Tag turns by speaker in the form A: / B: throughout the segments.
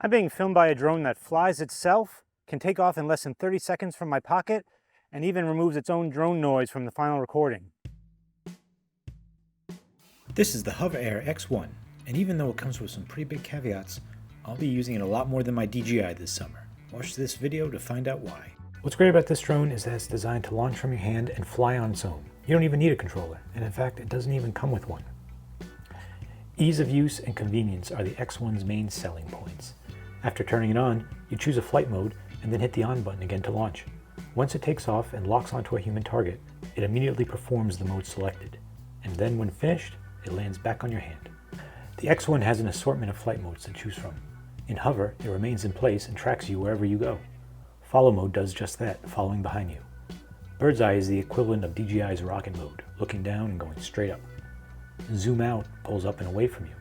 A: I'm being filmed by a drone that flies itself, can take off in less than 30 seconds from my pocket, and even removes its own drone noise from the final recording.
B: This is the HoverAir X1, and even though it comes with some pretty big caveats, I'll be using it a lot more than my DJI this summer. Watch this video to find out why. What's great about this drone is that it's designed to launch from your hand and fly on its own. You don't even need a controller, and in fact, it doesn't even come with one. Ease of use and convenience are the X1's main selling points. After turning it on, you choose a flight mode and then hit the on button again to launch. Once it takes off and locks onto a human target, it immediately performs the mode selected. And then when finished, it lands back on your hand. The X1 has an assortment of flight modes to choose from. In hover, it remains in place and tracks you wherever you go. Follow mode does just that, following behind you. Bird's eye is the equivalent of DJI's rocket mode, looking down and going straight up. Zoom out pulls up and away from you.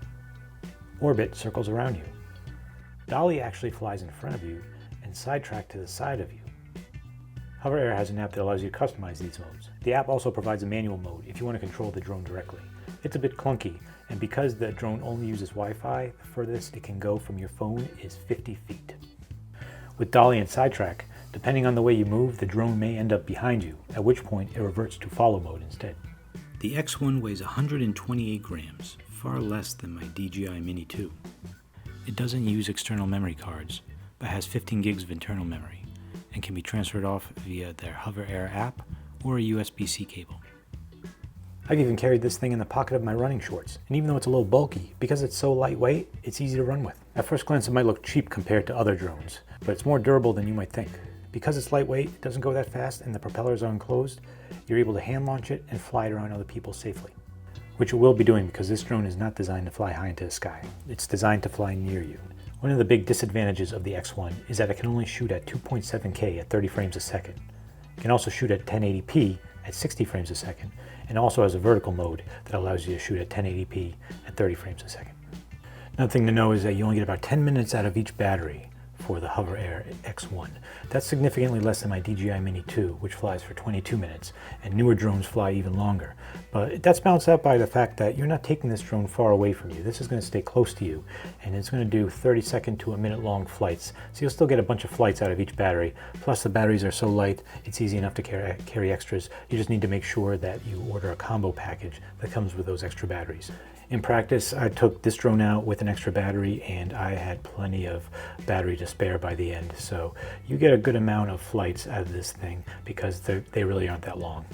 B: Orbit circles around you. Dolly actually flies in front of you, and sidetrack to the side of you. HoverAir has an app that allows you to customize these modes. The app also provides a manual mode if you want to control the drone directly. It's a bit clunky, and because the drone only uses Wi-Fi, the furthest it can go from your phone is 50 feet. With Dolly and sidetrack, depending on the way you move, the drone may end up behind you, at which point it reverts to follow mode instead. The X1 weighs 128 grams, far less than my DJI Mini 2. It doesn't use external memory cards, but has 15 gigs of internal memory, and can be transferred off via their HoverAir app or a USB-C cable. I've even carried this thing in the pocket of my running shorts, and even though it's a little bulky, because it's so lightweight, it's easy to run with. At first glance it might look cheap compared to other drones, but it's more durable than you might think. Because it's lightweight, it doesn't go that fast, and the propellers are enclosed, you're able to hand launch it and fly it around other people safely. Which it will be doing because this drone is not designed to fly high into the sky. It's designed to fly near you. One of the big disadvantages of the X1 is that it can only shoot at 2.7K at 30 frames a second. It can also shoot at 1080p at 60 frames a second, and also has a vertical mode that allows you to shoot at 1080p at 30 frames a second. Another thing to know is that you only get about 10 minutes out of each battery for the HoverAir X1. That's significantly less than my DJI Mini 2, which flies for 22 minutes, and newer drones fly even longer. But that's balanced out by the fact that you're not taking this drone far away from you. This is going to stay close to you, and it's going to do 30-second to a minute-long flights. So you'll still get a bunch of flights out of each battery. Plus the batteries are so light, it's easy enough to carry extras. You just need to make sure that you order a combo package that comes with those extra batteries. In practice, I took this drone out with an extra battery, and I had plenty of battery to spare by the end. So you get a good amount of flights out of this thing because they really aren't that long.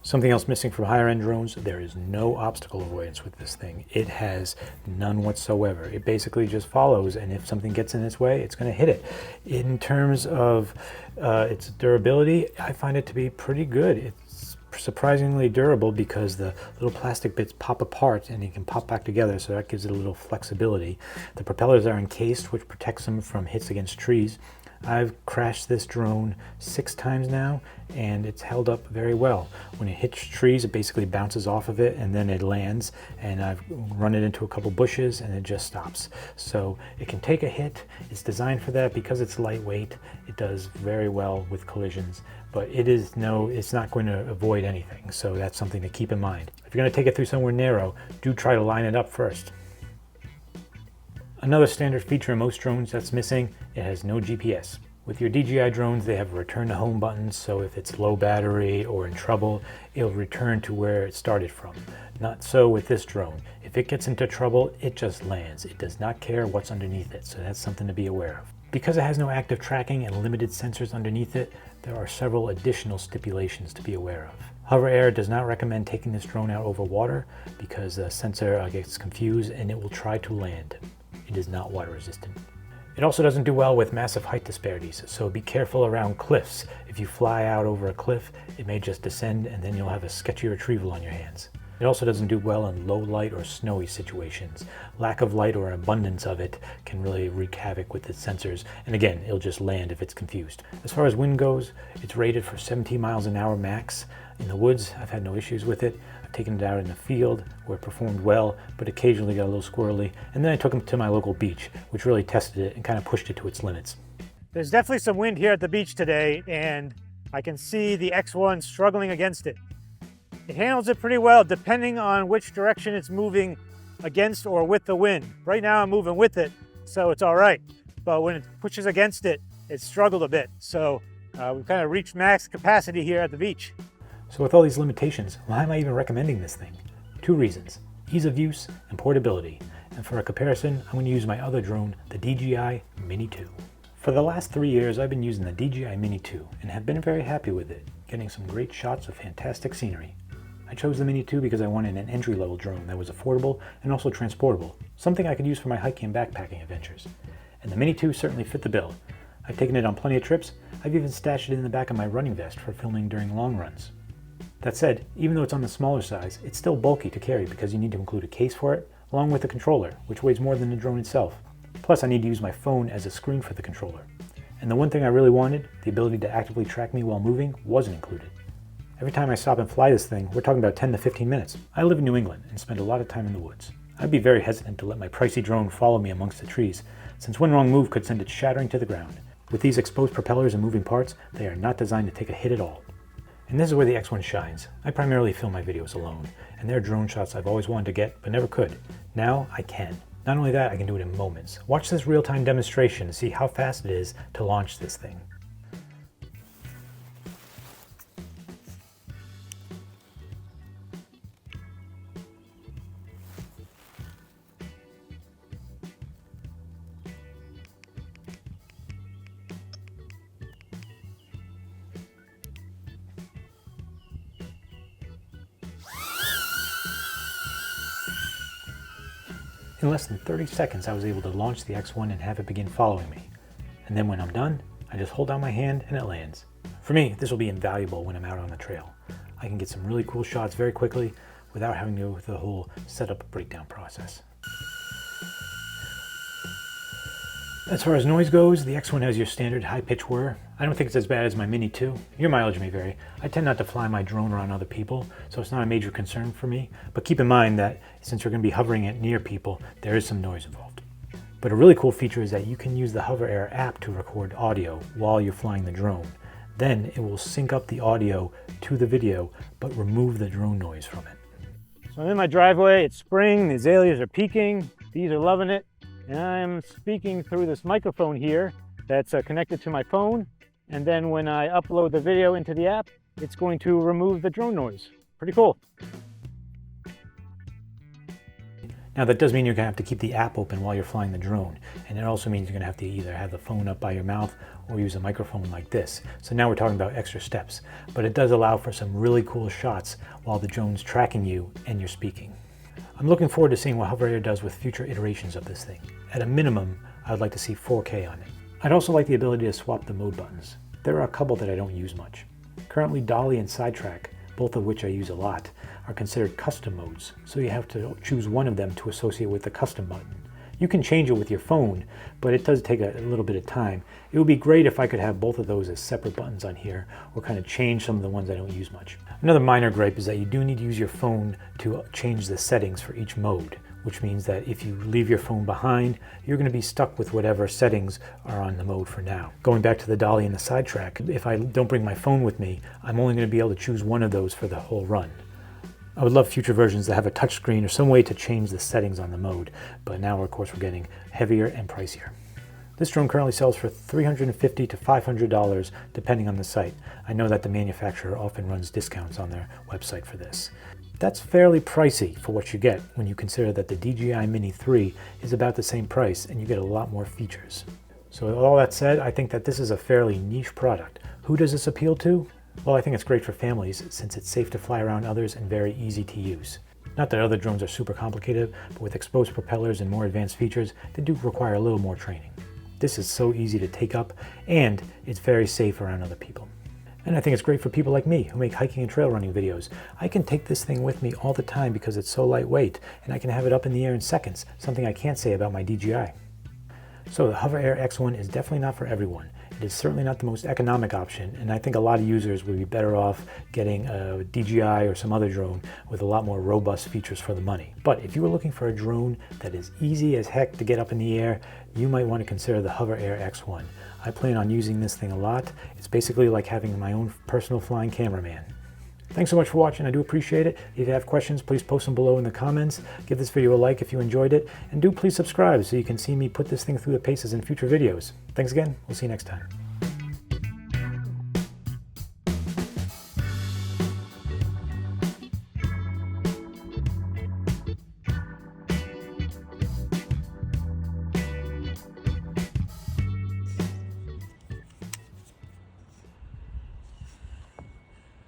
B: Something else missing from higher end drones, there is no obstacle avoidance with this thing. It has none whatsoever. It basically just follows, and if something gets in its way, it's going to hit it. In terms of its durability, I find it to be pretty good. It's surprisingly durable because the little plastic bits pop apart and you can pop back together, so that gives it a little flexibility. The propellers are encased, which protects them from hits against trees. I've crashed this drone 6 times now, and it's held up very well. When it hits trees, it basically bounces off of it and then it lands, and I've run it into a couple bushes and it just stops. So it can take a hit. It's designed for that because it's lightweight. It does very well with collisions, but it's not going to avoid anything. So that's something to keep in mind. If you're going to take it through somewhere narrow, do try to line it up first. Another standard feature in most drones that's missing, it has no GPS. With your DJI drones, they have a return to home button, so if it's low battery or in trouble, it'll return to where it started from. Not so with this drone. If it gets into trouble, it just lands. It does not care what's underneath it, so that's something to be aware of. Because it has no active tracking and limited sensors underneath it, there are several additional stipulations to be aware of. HoverAir does not recommend taking this drone out over water because the sensor gets confused and it will try to land. It is not water resistant. It also doesn't do well with massive height disparities, so be careful around cliffs. If you fly out over a cliff, it may just descend and then you'll have a sketchy retrieval on your hands. It also doesn't do well in low light or snowy situations. Lack of light or abundance of it can really wreak havoc with its sensors, and again, it'll just land if it's confused. As far as wind goes, it's rated for 17 miles an hour max. In the woods, I've had no issues with it. I've taken it out in the field where it performed well, but occasionally got a little squirrely, and then I took it to my local beach, which really tested it and kind of pushed it to its limits.
A: There's definitely some wind here at the beach today, and I can see the X1 struggling against it. It handles it pretty well depending on which direction it's moving against or with the wind. Right now I'm moving with it, so it's all right. But when it pushes against it, it struggled a bit. So we've kind of reached max capacity here at the beach.
B: So with all these limitations, why am I even recommending this thing? 2 reasons: ease of use and portability. And for a comparison, I'm going to use my other drone, the DJI Mini 2. For the last 3 years, I've been using the DJI Mini 2 and have been very happy with it, getting some great shots of fantastic scenery. I chose the Mini 2 because I wanted an entry-level drone that was affordable and also transportable, something I could use for my hiking and backpacking adventures. And the Mini 2 certainly fit the bill. I've taken it on plenty of trips. I've even stashed it in the back of my running vest for filming during long runs. That said, even though it's on the smaller size, it's still bulky to carry because you need to include a case for it, along with the controller, which weighs more than the drone itself. Plus, I need to use my phone as a screen for the controller. And the one thing I really wanted, the ability to actively track me while moving, wasn't included. Every time I stop and fly this thing, we're talking about 10 to 15 minutes. I live in New England and spend a lot of time in the woods. I'd be very hesitant to let my pricey drone follow me amongst the trees, since one wrong move could send it shattering to the ground. With these exposed propellers and moving parts, they are not designed to take a hit at all. And this is where the X1 shines. I primarily film my videos alone, and they're drone shots I've always wanted to get, but never could. Now I can. Not only that, I can do it in moments. Watch this real-time demonstration to see how fast it is to launch this thing. In less than 30 seconds, I was able to launch the X1 and have it begin following me. And then when I'm done, I just hold down my hand and it lands. For me, this will be invaluable when I'm out on the trail. I can get some really cool shots very quickly without having to go through the whole setup breakdown process. As far as noise goes, the X1 has your standard high-pitch whir. I don't think it's as bad as my Mini 2. Your mileage may vary. I tend not to fly my drone around other people, so it's not a major concern for me. But keep in mind that since you're going to be hovering it near people, there is some noise involved. But a really cool feature is that you can use the HoverAir app to record audio while you're flying the drone. Then it will sync up the audio to the video, but remove the drone noise from it.
A: So I'm in my driveway, it's spring, the azaleas are peaking, bees are loving it. And I'm speaking through this microphone here that's connected to my phone. And then when I upload the video into the app, it's going to remove the drone noise. Pretty cool.
B: Now that does mean you're going to have to keep the app open while you're flying the drone. And it also means you're going to have to either have the phone up by your mouth or use a microphone like this. So now we're talking about extra steps. But it does allow for some really cool shots while the drone's tracking you and you're speaking. I'm looking forward to seeing what HoverAir does with future iterations of this thing. At a minimum, I would like to see 4K on it. I'd also like the ability to swap the mode buttons. There are a couple that I don't use much. Currently, Dolly and Sidetrack, both of which I use a lot, are considered custom modes, so you have to choose one of them to associate with the custom button. You can change it with your phone, but it does take a little bit of time. It would be great if I could have both of those as separate buttons on here, or kind of change some of the ones I don't use much. Another minor gripe is that you do need to use your phone to change the settings for each mode, which means that if you leave your phone behind, you're going to be stuck with whatever settings are on the mode for now. Going back to the Dolly and the Sidetrack, if I don't bring my phone with me, I'm only going to be able to choose one of those for the whole run. I would love future versions that have a touchscreen or some way to change the settings on the mode, but now of course we're getting heavier and pricier. This drone currently sells for $350 to $500 depending on the site. I know that the manufacturer often runs discounts on their website for this. That's fairly pricey for what you get when you consider that the DJI Mini 3 is about the same price and you get a lot more features. So with all that said, I think that this is a fairly niche product. Who does this appeal to? Well, I think it's great for families since it's safe to fly around others and very easy to use. Not that other drones are super complicated, but with exposed propellers and more advanced features, they do require a little more training. This is so easy to take up, and it's very safe around other people. And I think it's great for people like me who make hiking and trail running videos. I can take this thing with me all the time because it's so lightweight, and I can have it up in the air in seconds, something I can't say about my DJI. So the HoverAir X1 is definitely not for everyone. It is certainly not the most economic option, and I think a lot of users would be better off getting a DJI or some other drone with a lot more robust features for the money. But if you were looking for a drone that is easy as heck to get up in the air, you might want to consider the HoverAir X1. I plan on using this thing a lot. It's basically like having my own personal flying cameraman. Thanks so much for watching. I do appreciate it. If you have questions, please post them below in the comments. Give this video a like if you enjoyed it. And do please subscribe so you can see me put this thing through the paces in future videos. Thanks again. We'll see you next time.